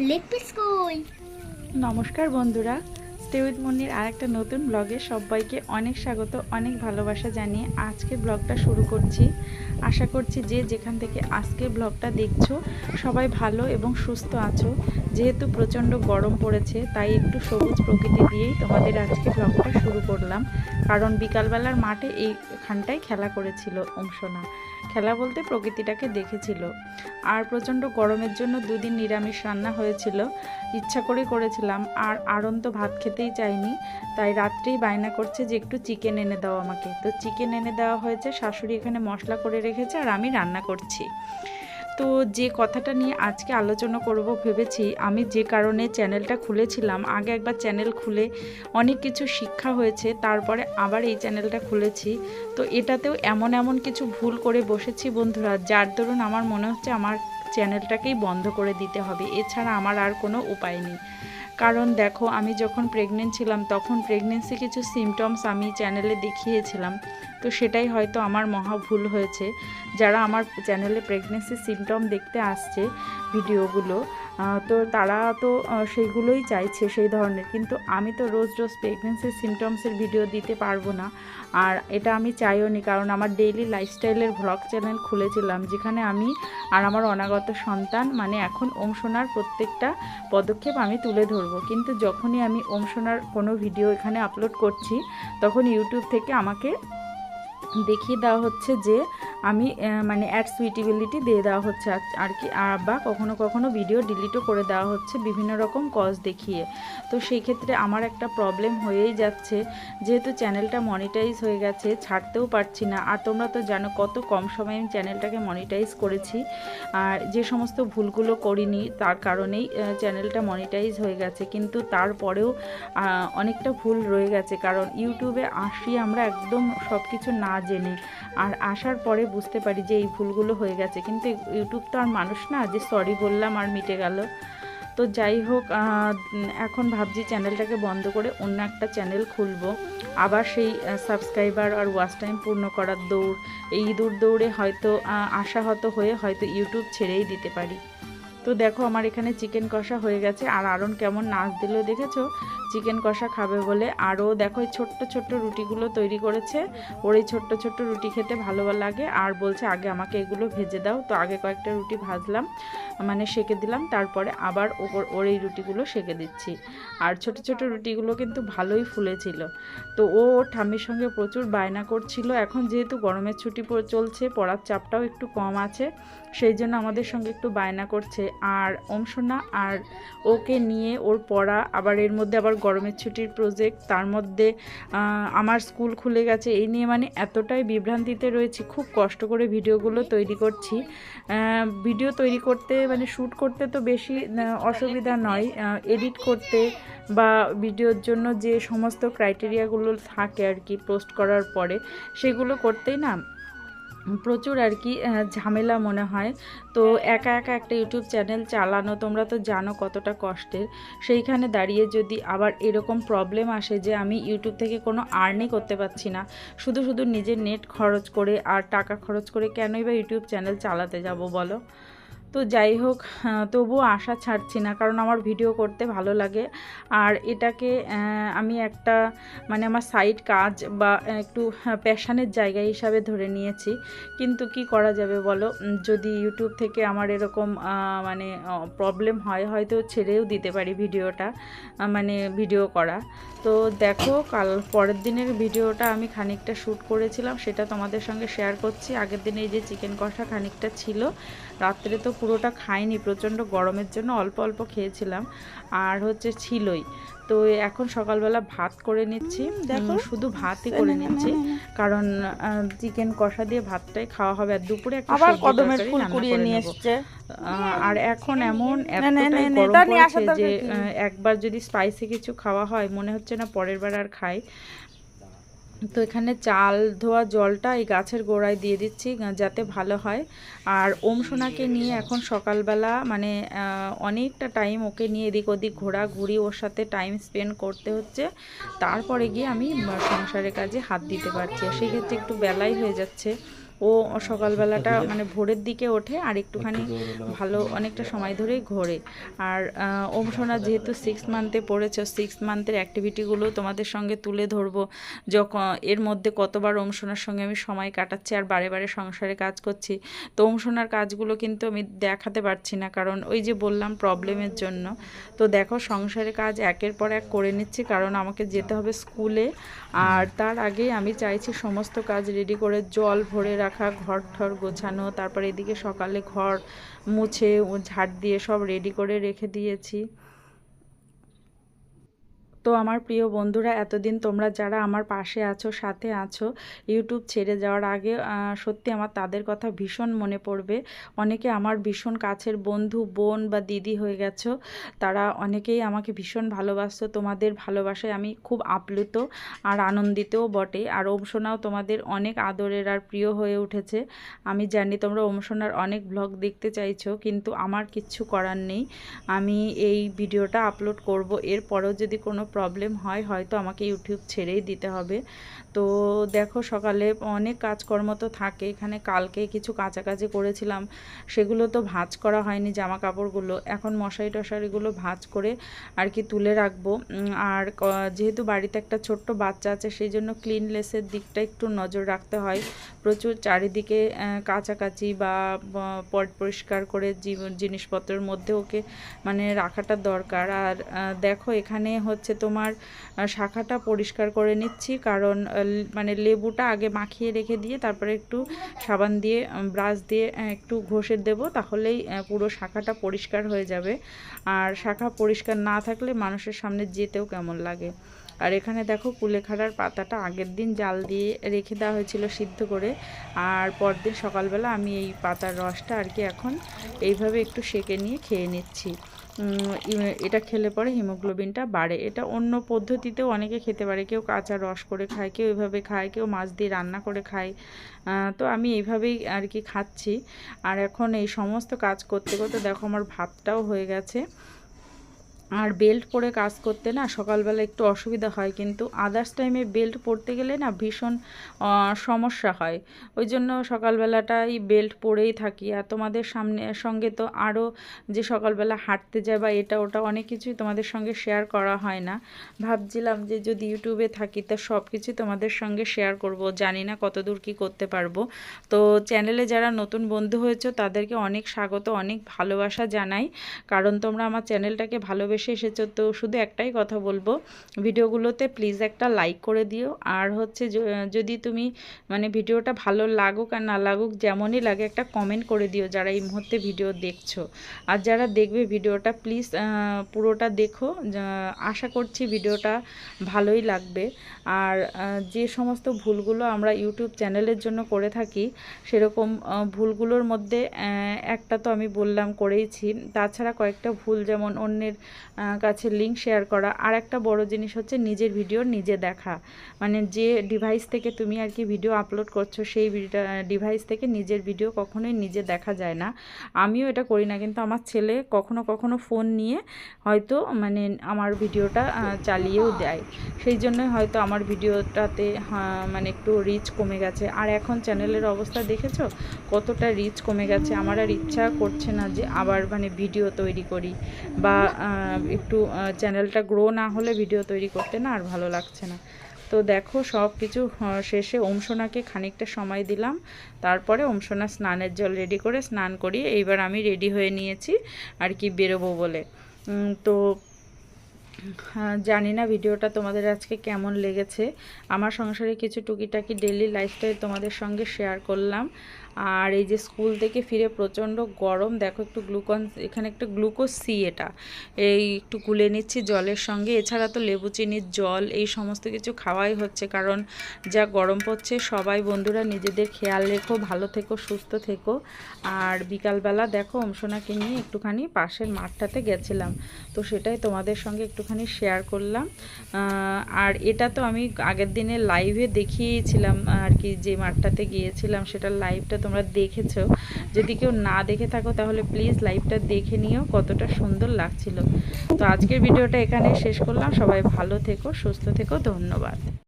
Leg piece কই। নমস্কার বন্ধুরা, স্টে উইথ মুন্নির আরেকটা নতুন ব্লগে সবাইকে অনেক স্বাগত, অনেক ভালোবাসা জানিয়ে আজকে ব্লগটা শুরু করছি। আশা করছি যে যেখান থেকে আজকে ব্লগটা দেখছো সবাই ভালো এবং সুস্থ আছো। যেহেতু প্রচণ্ড গরম পড়েছে তাই একটু সবুজ প্রকৃতি দিয়েই তোমাদের আজকে ব্লগটা শুরু করলাম। কারণ বিকালবেলার মাঠে এইখানটায় খেলা করেছিল অংশনা, খেলা বলতে প্রকৃতিটাকে দেখেছিল। আর প্রচণ্ড গরমের জন্য দুদিন নিরামিষ রান্না হয়েছিল, ইচ্ছা করে করেছিলাম। আর আরন তো ভাত খেতেই চাইনি, তাই রাত্রেই বায়না করছে যে একটু চিকেন এনে দাও আমাকে। তো চিকেন এনে দেওয়া হয়েছে, শাশুড়ি এখানে মশলা করে রেখেছে আর আমি রান্না করছি। তো যে কথাটা নিয়ে আজকে আলোচনা করব ভেবেছি, আমি যে কারণে চ্যানেলটা খুলেছিলাম, আগে একবার চ্যানেল খুলে অনেক কিছু শিক্ষা হয়েছে, তারপরে আবার এই চ্যানেলটা খুলেছি। তো এটাতেও এমন কিছু ভুল করে বসেছি বন্ধুরা, যার দরুন আমার মনে হচ্ছে আমার চ্যানেলটাকেই বন্ধ করে দিতে হবে, এছাড়া আমার আর কোনো উপায় নেই। কারণ দেখো, আমি যখন প্রেগনেন্ট ছিলাম তখন প্রেগনেন্সি কিছু সিমটমস আমি চ্যানেলে দেখিয়েছিলাম। তো সেটাই হয়তো আমার মহা ভুল হয়েছে। যারা আমার চ্যানেলে প্রেগনেন্সি সিমটম দেখতে আসছে ভিডিওগুলো, তো তারা তো সেইগুলোই চাইছে সেই ধরনের, কিন্তু আমি তো রোজ রোজ প্রেগনেন্সির সিমটমসের ভিডিও দিতে পারবো না। আর এটা আমি চাইও নি, কারণ আমার ডেইলি লাইফস্টাইলের ভ্লগ চ্যানেল খুলেছিলাম, যেখানে আমি আর আমার অনাগত সন্তান মানে এখন অংশনার প্রত্যেকটা পদক্ষেপ আমি তুলে ধরবো। কিন্তু যখনই আমি অংশনার কোনো ভিডিও এখানে আপলোড করছি, তখন ইউটিউব থেকে আমাকে দেখিয়ে দেওয়া হচ্ছে যে আমি মানে অ্যাড সুইটেবিলিটি দিয়ে দেওয়া হচ্ছে আর কি, বা কখনো কখনো ভিডিও ডিলিটও করে দেওয়া হচ্ছে বিভিন্ন রকম কজ দেখিয়ে। তো সেই ক্ষেত্রে আমার একটা প্রবলেম হয়েই যাচ্ছে, যেহেতু চ্যানেলটা মনিটাইজ হয়ে গেছে, ছাড়তেও পারছি না। আর তোমরা তো জানো কত কম সময়ে আমি চ্যানেলটাকে মনিটাইজ করেছি, আর যে সমস্ত ভুলগুলো করিনি তার কারণেই চ্যানেলটা মনিটাইজ হয়ে গেছে। কিন্তু তারপরেও অনেকটা ভুল রয়ে গেছে, কারণ ইউটিউবে আসি আমরা একদম সব কিছু না জেনে, আর আসার পরে বুঝতে পারি যে এই ভুলগুলো হয়ে গেছে। কিন্তু ইউটিউব তো আর মানুষ না যে সরি বললাম আর মিটে গেল। তো যাই হোক, এখন ভাবছি চ্যানেলটাকে বন্ধ করে অন্য একটা চ্যানেল খুলবো। আবার সেই সাবস্ক্রাইবার আর ওয়াচ টাইম পূর্ণ করার দৌড়, এই দৌড়ে হয়তো আশাহত হয়ে হয়তো ইউটিউব ছেড়েই দিতে পারি। তো দেখো, আমার এখানে চিকেন কষা হয়ে গেছে, আর আরন কেমন নাচ দিল দেখেছো চিকেন কষা খাবে বলে। আরও দেখো এই ছোট্ট ছোট্ট রুটিগুলো তৈরি করেছে, ওর এই ছোট্ট ছোট্ট রুটি খেতে ভালো লাগে, আর বলছে আগে আমাকে এগুলো ভেজে দাও। তো আগে কয়েকটা রুটি ভাজলাম, মানে সেঁকে দিলাম, তারপরে আবার ওর এই রুটিগুলো সেঁকে দিচ্ছি। আর ছোট ছোট রুটিগুলো কিন্তু ভালোই ফুলেছিল। তো ও ওর ঠাম্মির সঙ্গে প্রচুর বায়না করছিল। এখন যেহেতু গরমের ছুটি চলছে, পড়ার চাপটাও একটু কম আছে, সেই জন্য আমাদের সঙ্গে একটু বায়না করছে। আর অংশনা আর ওকে নিয়ে ওর পড়া, আবার এর মধ্যে আবার গরমের ছুটির প্রজেক্ট, তার মধ্যে আমার স্কুল খুলে গেছে, এই নিয়ে মানে এতটাই বিভ্রান্তিতে রয়েছি। খুব কষ্ট করে ভিডিওগুলো তৈরি করছি। ভিডিও তৈরি করতে মানে শ্যুট করতে তো বেশি অসুবিধা নয়, এডিট করতে বা ভিডিওর জন্য যে সমস্ত ক্রাইটেরিয়াগুলো থাকে আর কি পোস্ট করার পরে, সেগুলো করতেই না প্রচুর আর কি ঝামেলা মনে হয়। তো একা একা একটা ইউটিউব চ্যানেল চালানো তোমরা তো জানো কতটা কষ্টের। সেইখানে দাঁড়িয়ে যদি আবার এরকম প্রবলেম আসে যে আমি ইউটিউব থেকে কোনো আর্নই করতে পারছি না, শুধু শুধু নিজের নেট খরচ করে আর টাকা খরচ করে কেনই বা ইউটিউব চ্যানেল চালাতে যাব বলো। তো যাই হোক, তবুও আশা ছাড়ছি না, কারণ আমার ভিডিও করতে ভালো লাগে। আর এটাকে আমি একটা মানে আমার সাইড কাজ বা একটু প্যাশানের জায়গা হিসাবে ধরে নিয়েছি। কিন্তু কি করা যাবে বলো, যদি ইউটিউব থেকে আমার এরকম মানে প্রবলেম হয়, হয়তো ছেড়েও দিতে পারি ভিডিওটা, মানে ভিডিও করা। তো দেখো, কাল পরের দিনের ভিডিওটা আমি খানিকটা শ্যুট করেছিলাম, সেটা তোমাদের সঙ্গে শেয়ার করছি। আগের দিনে এই যে চিকেন কষা খানিকটা ছিল, রাত্রে তো পুরোটা খাইনি, প্রচণ্ড গরমের জন্য অল্প অল্প খেয়েছিলাম, আর হচ্ছে ছিলই। তো এখন সকালবেলা ভাত করে নিচ্ছি, দেখো শুধু ভাতই করে নিচ্ছি, কারণ চিকেন কষা দিয়ে ভাতটাই খাওয়া হবে। আর দুপুরে একটা কদমের ফুল কুড়িয়ে নিয়ে এসেছে। আর এখন এমন এতটাই গরম পড়েছে যে একবার যদি স্পাইসি কিছু খাওয়া হয় মনে হচ্ছে না পরের বার আর খাই। তো এখানে চাল ধোয়া জলটা এই গাছের গোড়ায় দিয়ে দিচ্ছি যাতে ভালো হয়। আর সোনাকে নিয়ে এখন সকালবেলা মানে অনেকটা টাইম ওকে নিয়ে এদিক ওদিক ঘোরাঘুরি, ওর সাথে টাইম স্পেন্ড করতে হচ্ছে, তারপরে গিয়ে আমি সংসারের কাজে হাত দিতে পারছি। সেক্ষেত্রে একটু বেলাই হয়ে যাচ্ছে। ও সকালবেলাটা মানে ভোরের দিকে ওঠে আর একটুখানি ভালো অনেকটা সময় ধরেই ঘোরে। আর ওম সোনা যেহেতু 6 মান্থে পড়েছে, 6 মান্থের অ্যাক্টিভিটিগুলো তোমাদের সঙ্গে তুলে ধরবো। যখন এর মধ্যে কতবার ওম সোনার সঙ্গে আমি সময় কাটাচ্ছি আর বারে বারে সংসারে কাজ করছি। তো ওম সোনার কাজগুলো কিন্তু আমি দেখাতে পারছি না, কারণ ওই যে বললাম প্রবলেমের জন্য। তো দেখো সংসারে কাজ একের পর এক করে নিচ্ছি, কারণ আমাকে যেতে হবে স্কুলে। আর তার আগে আমি চাইছি সমস্ত কাজ রেডি করে, জল ভরে রাখা, ঘর ঠর গোছানো, তারপর এদিকে সকালে ঘর মুছে ও ঝাড় দিয়ে সব রেডি করে রেখে দিয়েছি। তো আমার প্রিয় বন্ধুরা, এতদিন তোমরা যারা আমার পাশে আছো, সাথে আছো, ইউটিউব ছেড়ে যাওয়ার আগে সত্যি আমার তাদের কথা ভীষণ মনে পড়বে। অনেকে আমার ভীষণ কাছের বন্ধু, বোন বা দিদি হয়ে গেছো। তারা অনেকেই আমাকে ভীষণ ভালোবাসতো। তোমাদের ভালোবাসায় আমি খুব আপ্লুত আর আনন্দিতও বটে। আর ওম সোনাও তোমাদের অনেক আদরের আর প্রিয় হয়ে উঠেছে। আমি জানি তোমরা ওম সোনার অনেক ব্লগ দেখতে চাইছো, কিন্তু আমার কিচ্ছু করার নেই। আমি এই ভিডিওটা আপলোড করব, এরপরেও যদি কোনো প্রবলেম হয় হয়তো আমাকে ইউটিউব ছেড়েই দিতে হবে। তো দেখো সকালে অনেক কাজকর্ম তো থাকে এখানে। কালকে কিছু কাচাকাচি করেছিলাম, সেগুলো তো ভাঁজ করা হয়নি, জামা কাপড়গুলো। এখন মশারি টশারিগুলো ভাঁজ করে আর কি তুলে রাখবো। আর যেহেতু বাড়িতে একটা ছোট্ট বাচ্চা আছে, সেই জন্য ক্লিননেসের দিকটা একটু নজর রাখতে হয়। প্রচুর চারিদিকে কাচাকাচি বা পরিষ্কার করে জিনিসপত্রের মধ্যে ওকে মানে রাখাটা দরকার। আর দেখো এখানে হচ্ছে তোমার শাখাটা পরিষ্কার করে নিচ্ছি, কারণ মানে লেবুটা আগে মাখিয়ে রেখে দিয়ে তারপরে একটু সাবান দিয়ে ব্রাশ দিয়ে একটু ঘষে দেব, তাহলেই পুরো শাখাটা পরিষ্কার হয়ে যাবে। আর শাখা পরিষ্কার না থাকলে মানুষের সামনে যেতেও কেমন লাগে। আর এখানে দেখো কুলেখাড়ার পাতাটা আগের দিন জাল দিয়ে রেখে দেওয়া হয়েছিল সিদ্ধ করে, আর পরদিন সকালবেলা আমি এই পাতার রসটা আর কি এখন এইভাবে একটু সেঁকে নিয়ে খেয়ে নিচ্ছি। এটা খেলে পরে হিমোগ্লোবিনটা বাড়ে। এটা অন্য পদ্ধতিতেও অনেকে খেতে পারে, কেউ কাঁচা রস করে খায়, কেউ এইভাবে খায়, কেউ মাছ দিয়ে রান্না করে খায়। তো আমি এইভাবেই আর কি খাচ্ছি। আর এখন এই সমস্ত কাজ করতে করতে দেখো আমার ভাতটাও হয়ে গেছে। আর বেল্ট পরে কাজ করতে না সকালবেলা একটু অসুবিধা হয়, কিন্তু আদার্স টাইমে বেল্ট পরতে গেলে না ভীষণ সমস্যা হয়। ওই জন্য সকালবেলাটাই বেল্ট পরেই থাকি। আর তোমাদের সঙ্গে তো আরও যে সকালবেলা হাঁটতে যায় বা এটা ওটা অনেক কিছুই তোমাদের সঙ্গে শেয়ার করা হয় না। ভাবছিলাম যে যদি ইউটিউবে থাকি তা সব কিছুই তোমাদের সঙ্গে শেয়ার করব, জানি না কতদূর কি করতে পারবো। তো চ্যানেলে যারা নতুন বন্ধু হয়েছে তাদেরকে অনেক স্বাগত, অনেক ভালোবাসা জানাই, কারণ তোমরা আমার চ্যানেলটাকে ভালোবেসে এসেছো। তো শুধু একটাই কথা বলবো, ভিডিওগুলোতে প্লিজ একটা লাইক করে দিও। আর হচ্ছে যদি তুমি মানে ভিডিওটা ভালো লাগুক আর না লাগুক, যেমনই লাগে একটা কমেন্ট করে দিও যারা এই মুহূর্তে ভিডিও দেখছো। আর যারা দেখবে ভিডিওটা প্লিজ পুরোটা দেখো, আশা করছি ভিডিওটা ভালোই লাগবে। আর যে সমস্ত ভুলগুলো আমরা ইউটিউব চ্যানেলের জন্য করে থাকি, সেরকম ভুলগুলোর মধ্যে একটা তো আমি বললাম করেইছি, তাছাড়া কয়েকটা ভুল যেমন অন্যের কাছে লিঙ্ক শেয়ার করা। আর একটা বড় জিনিস হচ্ছে নিজের ভিডিও নিজে দেখা, মানে যে ডিভাইস থেকে তুমি আর কি ভিডিও আপলোড করছো সেই ডিভাইস থেকে নিজের ভিডিও কখনোই নিজে দেখা যায় না। আমিও এটা করি না, কিন্তু আমার ছেলে কখনো কখনো ফোন নিয়ে হয়তো মানে আমার ভিডিওটা চালিয়েও দেয়। সেই জন্যই হয়তো আমার ভিডিওটাতে মানে একটু রিচ কমে গেছে। আর এখন চ্যানেলের অবস্থা দেখেছো কতটা রিচ কমে গেছে। আমার আর ইচ্ছা করছে না যে আবার মানে ভিডিও তৈরি করি, বা একটু চ্যানেলটা গ্রো না হলে ভিডিও তৈরি করতে না আর ভালো লাগছে না। তো দেখো সব কিছু শেষে ওম সোনাকে খানিকটা সময় দিলাম, তারপরে ওম সোনা স্নানের জল রেডি করে স্নান করিয়ে এইবার আমি রেডি হয়ে নিয়েছি আর কি বেরোবো বলে। তো জানি না ভিডিওটা তোমাদের আজকে কেমন লেগেছে। আমার সংসারে কিছু টুকিটাকি ডেইলি লাইফস্টাইল তোমাদের সঙ্গে শেয়ার করলাম। আর এই যে স্কুল থেকে ফিরে প্রচণ্ড গরম, দেখো একটু এখানে একটু গ্লুকোজ সি, এটা এই একটু গুলে নিচ্ছি জলের সঙ্গে। এছাড়া তো লেবু চিনির জল এই সমস্ত কিছু খাওয়াই হচ্ছে, কারণ যা গরম পড়ছে। সবাই বন্ধুরা নিজেদের খেয়াল রেখো, ভালো থেকো, সুস্থ থেকো। আর বিকালবেলা দেখো অংশনাকে নিয়ে একটুখানি পাশের মাঠটাতে গেছিলাম, তো সেটাই তোমাদের সঙ্গে একটুখানি শেয়ার করলাম। আর এটা তো আমি আগের দিনে লাইভে দেখিয়েছিলাম আর কি, যে মাঠটাতে গিয়েছিলাম সেটার লাইভটা তোমরা দেখেছো। যদি কেউ না দেখে থাকো তাহলে প্লিজ লাইভটা দেখে নিও, কতটা সুন্দর লাগছিল। তো আজকের ভিডিওটা এখানে শেষ করলাম। সবাই ভালো থেকো, সুস্থ থেকো, ধন্যবাদ।